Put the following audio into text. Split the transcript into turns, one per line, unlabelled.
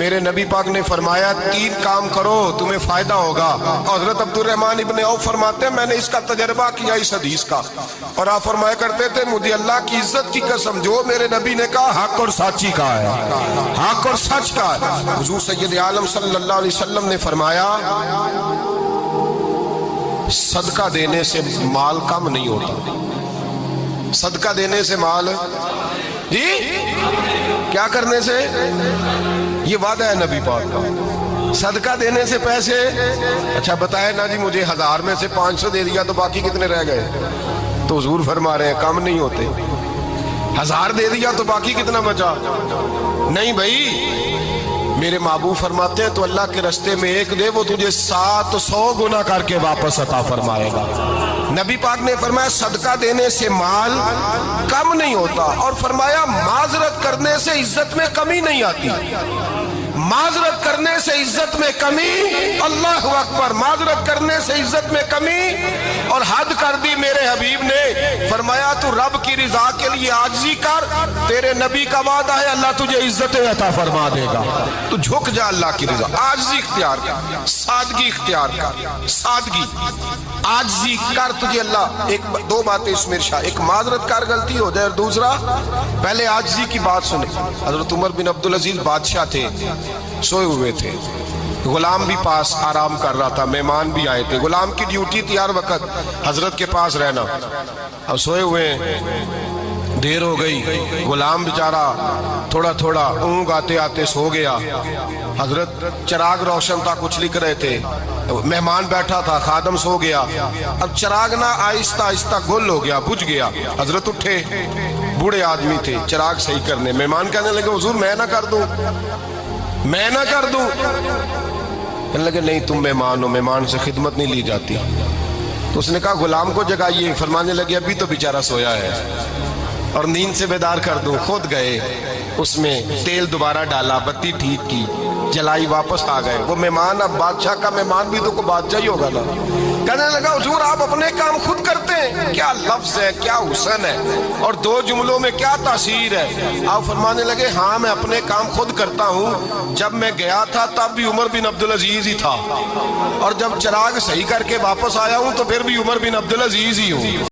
میرے نبی پاک نے فرمایا 3 کام کرو تمہیں فائدہ ہوگا۔ حضرت عبدالرحمن ابن عوف فرماتے ہیں میں نے اس کا تجربہ کیا اس حدیث کا، اور آپ فرمایا کرتے تھے مجھے اللہ کی عزت کی قسم جو میرے نبی نے کہا حق اور سچی کا ہے، حق اور سچ کا ہے۔ حضور سید عالم صلی اللہ علیہ وسلم نے فرمایا صدقہ دینے سے مال کم نہیں ہوتا، صدقہ دینے سے مال جی کیا کرنے سے، یہ وعدہ ہے نبی پاک کا، صدقہ دینے سے پیسے، اچھا بتائے نا جی مجھے 1000 میں سے 500 دے دیا تو باقی کتنے رہ گئے؟ تو حضور فرما رہے ہیں کم نہیں ہوتے، 1000 دے دیا تو باقی کتنا بچا؟ نہیں بھائی، میرے محبوب فرماتے ہیں تو اللہ کے رستے میں ایک دے وہ تجھے 700 گنا کر کے واپس عطا فرمائے گا۔ نبی پاک نے فرمایا صدقہ دینے سے مال کم نہیں ہوتا، اور فرمایا معذرت کرنے سے عزت میں کمی نہیں آتی، معذرت کرنے سے عزت میں کمی، اللہ اکبر، معذرت کرنے سے عزت میں کمی، اور حد کر دی میرے حبیب نے، فرمایا تو رب کی رضا کے لیے عاجزی کر، تیرے نبی کا وعدہ ہے اللہ تجھے عزت عطا فرما دے گا، تو جھک جا اللہ کی رضا، عاجزی اختیار کر، سادگی اختیار کر، سادگی عاجزی کر، تجھے اللہ 2 باتیں اس میں ارشاد، ایک معذرت کر غلطی ہو جائے، اور دوسرا پہلے عاجزی کی بات سنے۔ حضرت عمر بن عبدالعزیز بادشاہ تھے، سوئے ہوئے تھے، غلام بھی پاس آرام کر رہا تھا، مہمان بھی آئے تھے، غلام کی ڈیوٹی تھی ہر وقت حضرت کے پاس رہنا، اب سوئے ہوئے دیر ہو گئی، غلام بیچارہ تھوڑا تھوڑا اونگ آتے آتے سو گیا، حضرت چراغ روشن تھا کچھ لکھ رہے تھے، مہمان بیٹھا تھا، خادم سو گیا، اب چراغ نہ آہستہ آہستہ گل ہو گیا، بجھ گیا، حضرت اٹھے، بوڑھے آدمی تھے، چراغ صحیح کرنے، مہمان کہنے لگے حضور میں نہ کر دوں، میں نہ کر دوں، کہنے لگے نہیں تم مہمان ہو، مہمان سے خدمت نہیں لی جاتی، تو اس نے کہا غلام کو جگائیے، فرمانے لگے ابھی تو بیچارہ سویا ہے اور نیند سے بیدار کر دوں، خود گئے، اس میں تیل دوبارہ ڈالا، بتی ٹھیک کی، جلائی، واپس آ گئے، وہ مہمان اب بادشاہ کا مہمان بھی تو کوئی بادشاہ ہی ہوگا نا، کہنے لگا حضور آپ اپنے کام خود کرتے ہیں، کیا لفظ ہے، کیا حسن ہے، اور 2 جملوں میں کیا تاثیر ہے، آپ فرمانے لگے ہاں میں اپنے کام خود کرتا ہوں، جب میں گیا تھا تب بھی عمر بن عبدالعزیز ہی تھا، اور جب چراغ صحیح کر کے واپس آیا ہوں تو پھر بھی عمر بن عبدالعزیز ہی ہوں۔